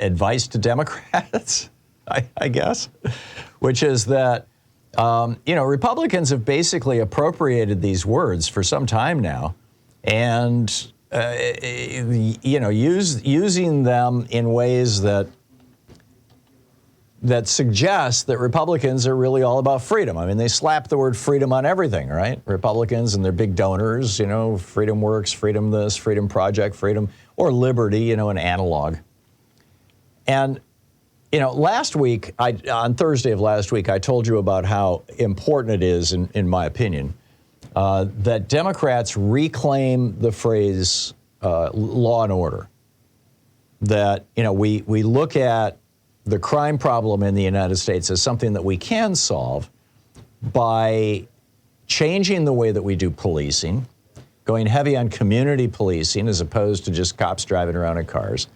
advice to Democrats, I guess, which is that, Republicans have basically appropriated these words for some time now and, using them in ways that suggest that Republicans are really all about freedom. I mean, they slap the word freedom on everything, right? Republicans and their big donors, Freedom Works, Freedom This, Freedom Project, Freedom, or Liberty, an analog. And, last week, on Thursday of last week, I told you about how important it is, in my opinion, that Democrats reclaim the phrase law and order. That, we look at the crime problem in the United States as something that we can solve by changing the way that we do policing, going heavy on community policing as opposed to just cops driving around in cars,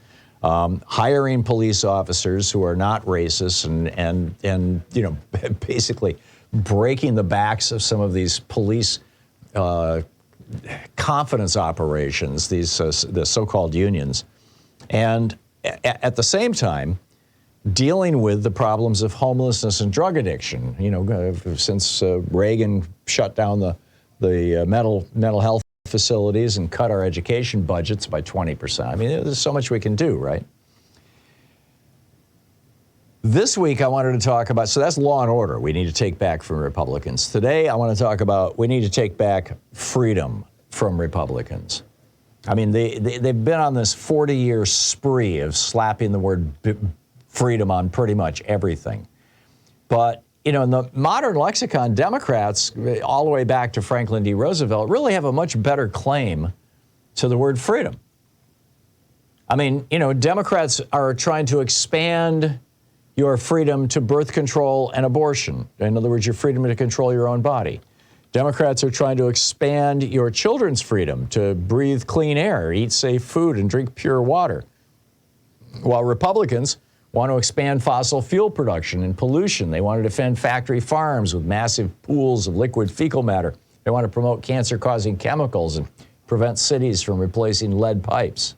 hiring police officers who are not racist and basically breaking the backs of some of these police confidence operations, these the so-called unions, and at the same time dealing with the problems of homelessness and drug addiction. Since Reagan shut down the mental health facilities and cut our education budgets by 20%. I mean, there's so much we can do, right? This week, I wanted to talk about, so that's law and order we need to take back from Republicans. Today, I want to talk about we need to take back freedom from Republicans. I mean, they've been on this 40-year spree of slapping the word freedom on pretty much everything. But, in the modern lexicon, Democrats, all the way back to Franklin D. Roosevelt, really have a much better claim to the word freedom. I mean, Democrats are trying to expand your freedom to birth control and abortion. In other words, your freedom to control your own body. Democrats are trying to expand your children's freedom to breathe clean air, eat safe food, and drink pure water. While Republicans want to expand fossil fuel production and pollution. They want to defend factory farms with massive pools of liquid fecal matter. They want to promote cancer-causing chemicals and prevent cities from replacing lead pipes.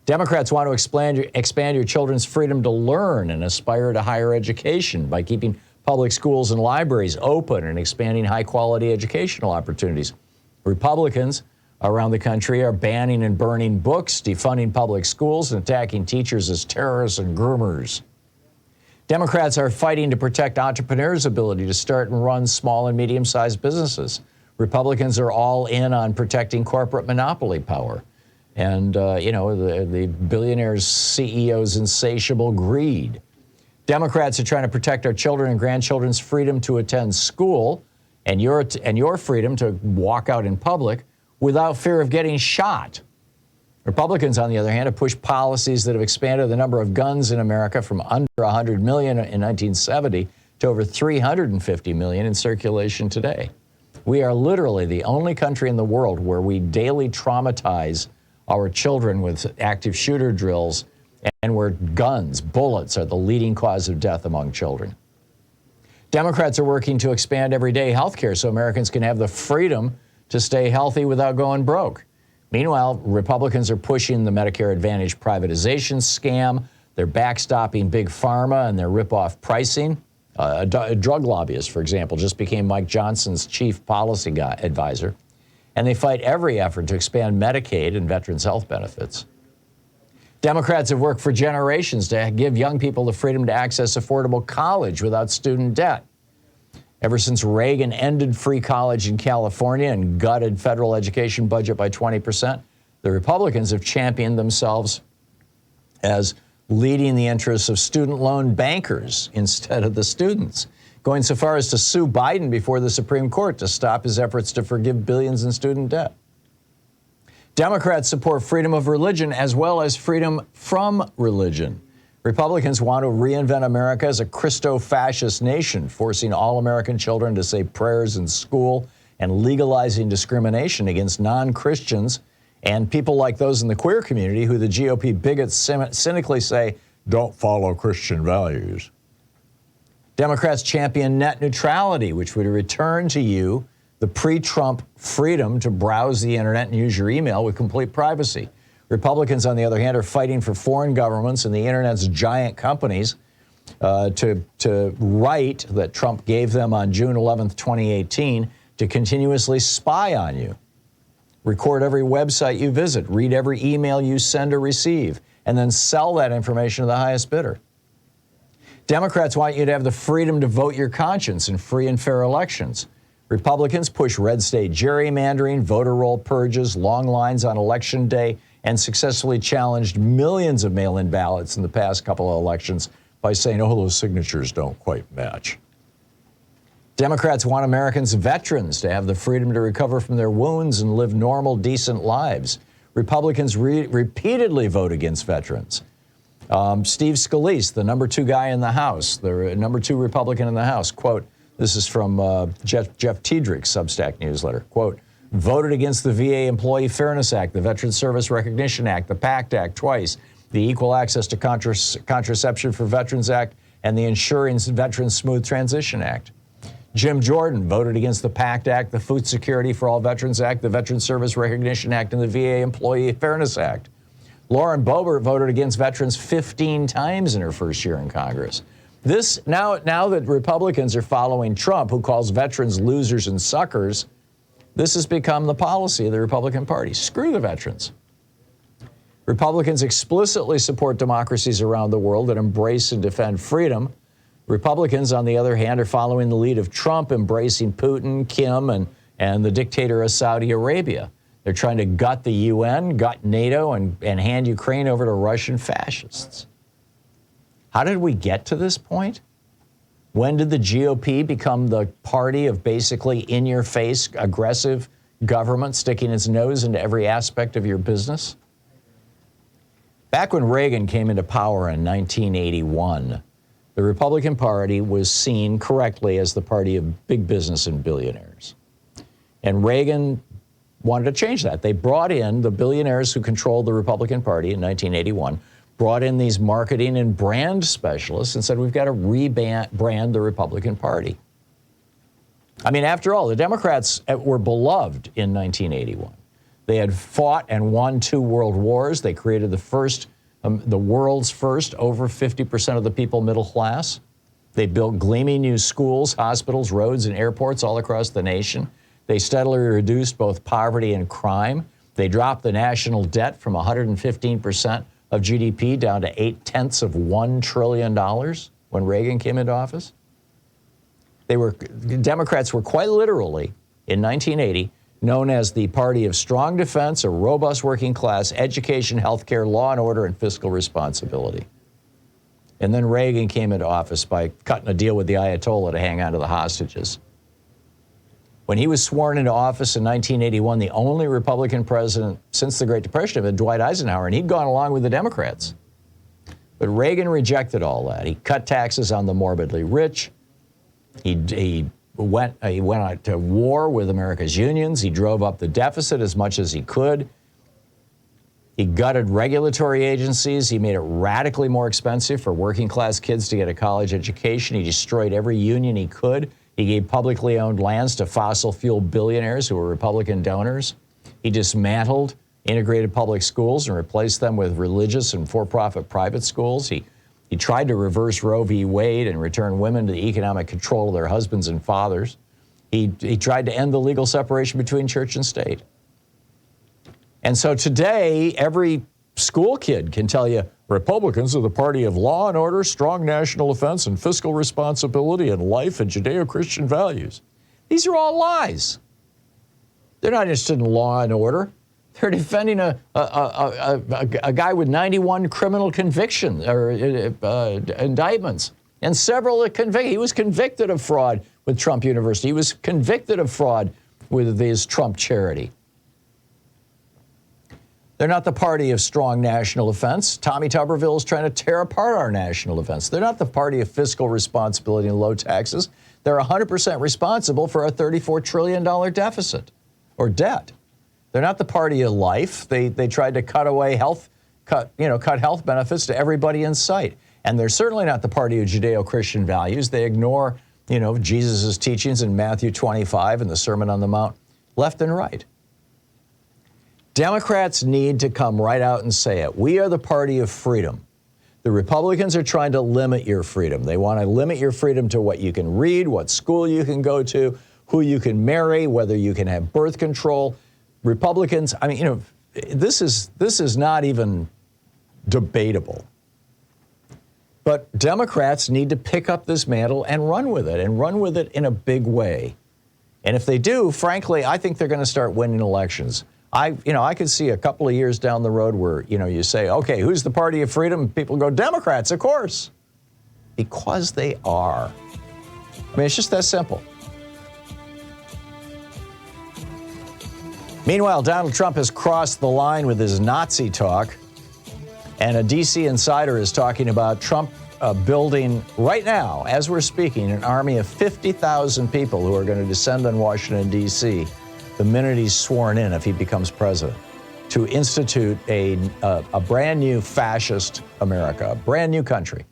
Democrats want to expand your children's freedom to learn and aspire to higher education by keeping public schools and libraries open and expanding high-quality educational opportunities. Republicans around the country are banning and burning books, defunding public schools, and attacking teachers as terrorists and groomers. Democrats are fighting to protect entrepreneurs' ability to start and run small and medium-sized businesses. Republicans are all in on protecting corporate monopoly power and, the billionaires' CEOs' insatiable greed. Democrats are trying to protect our children and grandchildren's freedom to attend school and your freedom to walk out in public without fear of getting shot. Republicans, on the other hand, have pushed policies that have expanded the number of guns in America from under 100 million in 1970 to over 350 million in circulation today. We are literally the only country in the world where we daily traumatize our children with active shooter drills and where guns, bullets, are the leading cause of death among children. Democrats are working to expand everyday health care so Americans can have the freedom to stay healthy without going broke. Meanwhile, Republicans are pushing the Medicare Advantage privatization scam. They're backstopping Big Pharma and their rip-off pricing. A drug lobbyist, for example, just became Mike Johnson's chief policy advisor. And they fight every effort to expand Medicaid and veterans' health benefits. Democrats have worked for generations to give young people the freedom to access affordable college without student debt. Ever since Reagan ended free college in California and gutted federal education budget by 20%, the Republicans have championed themselves as leading the interests of student loan bankers instead of the students, going so far as to sue Biden before the Supreme Court to stop his efforts to forgive billions in student debt. Democrats support freedom of religion as well as freedom from religion. Republicans want to reinvent America as a Christo-fascist nation, forcing all American children to say prayers in school and legalizing discrimination against non-Christians and people like those in the queer community who the GOP bigots cynically say don't follow Christian values. Democrats champion net neutrality, which would return to you the pre-Trump freedom to browse the internet and use your email with complete privacy. Republicans, on the other hand, are fighting for foreign governments and the internet's giant companies to write that Trump gave them on June 11th, 2018, to continuously spy on you, record every website you visit, read every email you send or receive, and then sell that information to the highest bidder. Democrats want you to have the freedom to vote your conscience in free and fair elections. Republicans push red state gerrymandering, voter roll purges, long lines on election day, and successfully challenged millions of mail-in ballots in the past couple of elections by saying, oh, those signatures don't quite match. Democrats want Americans' veterans to have the freedom to recover from their wounds and live normal, decent lives. Republicans repeatedly vote against veterans. Steve Scalise, the number 2 guy in the House, the number 2 Republican in the House, quote, this is from Jeff Tiedrich's Substack newsletter, quote, voted against the VA Employee Fairness Act, the Veterans Service Recognition Act, the PACT Act twice, the Equal Access to Contraception for Veterans Act, and the Ensuring Veterans Smooth Transition Act. Jim Jordan voted against the PACT Act, the Food Security for All Veterans Act, the Veterans Service Recognition Act, and the VA Employee Fairness Act. Lauren Boebert voted against veterans 15 times in her first year in Congress. This now that Republicans are following Trump, who calls veterans losers and suckers, this has become the policy of the Republican Party. Screw the veterans. Republicans explicitly support democracies around the world that embrace and defend freedom. Republicans, on the other hand, are following the lead of Trump, embracing Putin, Kim, and the dictator of Saudi Arabia. They're trying to gut the UN, gut NATO, and hand Ukraine over to Russian fascists. How did we get to this point? When did the GOP become the party of basically in-your-face, aggressive government sticking its nose into every aspect of your business? Back when Reagan came into power in 1981, the Republican Party was seen correctly as the party of big business and billionaires. And Reagan wanted to change that. They brought in the billionaires who controlled the Republican Party in 1981, brought in these marketing and brand specialists and said, we've got to rebrand the Republican Party. I mean, after all, the Democrats were beloved in 1981. They had fought and won 2 world wars. They created the world's first over 50% of the people middle class. They built gleaming new schools, hospitals, roads, and airports all across the nation. They steadily reduced both poverty and crime. They dropped the national debt from 115% of GDP down to 0.8 of $1 trillion when Reagan came into office. Democrats were quite literally, in 1980, known as the party of strong defense, a robust working class, education, health care, law and order, and fiscal responsibility. And then Reagan came into office by cutting a deal with the Ayatollah to hang on to the hostages. When he was sworn into office in 1981, the only Republican president since the Great Depression had been Dwight Eisenhower, and he'd gone along with the Democrats. But Reagan rejected all that. He cut taxes on the morbidly rich. He went out to war with America's unions. He drove up the deficit as much as he could. He gutted regulatory agencies. He made it radically more expensive for working class kids to get a college education. He destroyed every union he could. He gave publicly owned lands to fossil fuel billionaires who were Republican donors. He dismantled integrated public schools and replaced them with religious and for-profit private schools. He tried to reverse Roe v. Wade and return women to the economic control of their husbands and fathers. He tried to end the legal separation between church and state. And so today, every school kid can tell you, Republicans are the party of law and order, strong national defense, and fiscal responsibility, and life and Judeo-Christian values. These are all lies. They're not interested in law and order. They're defending a guy with 91 criminal convictions or indictments, and several he was convicted of fraud with Trump University. He was convicted of fraud with his Trump charity. They're not the party of strong national defense. Tommy Tuberville is trying to tear apart our national defense. They're not the party of fiscal responsibility and low taxes. They're 100% responsible for our $34 trillion deficit or debt. They're not the party of life. They tried to cut health benefits to everybody in sight. And they're certainly not the party of Judeo-Christian values. They ignore, Jesus' teachings in Matthew 25 and the Sermon on the Mount left and right. Democrats need to come right out and say it. We are the party of freedom. The Republicans are trying to limit your freedom. They want to limit your freedom to what you can read, what school you can go to, who you can marry, whether you can have birth control. Republicans, I mean, this is not even debatable. But Democrats need to pick up this mantle and run with it in a big way. And if they do, frankly, I think they're going to start winning elections. I could see a couple of years down the road where, you say, okay, who's the party of freedom? People go, Democrats, of course. Because they are. I mean, it's just that simple. Meanwhile, Donald Trump has crossed the line with his Nazi talk. And a D.C. insider is talking about Trump building right now, as we're speaking, an army of 50,000 people who are going to descend on Washington, D.C. the minute he's sworn in, if he becomes president, to institute a brand new fascist America, a brand new country.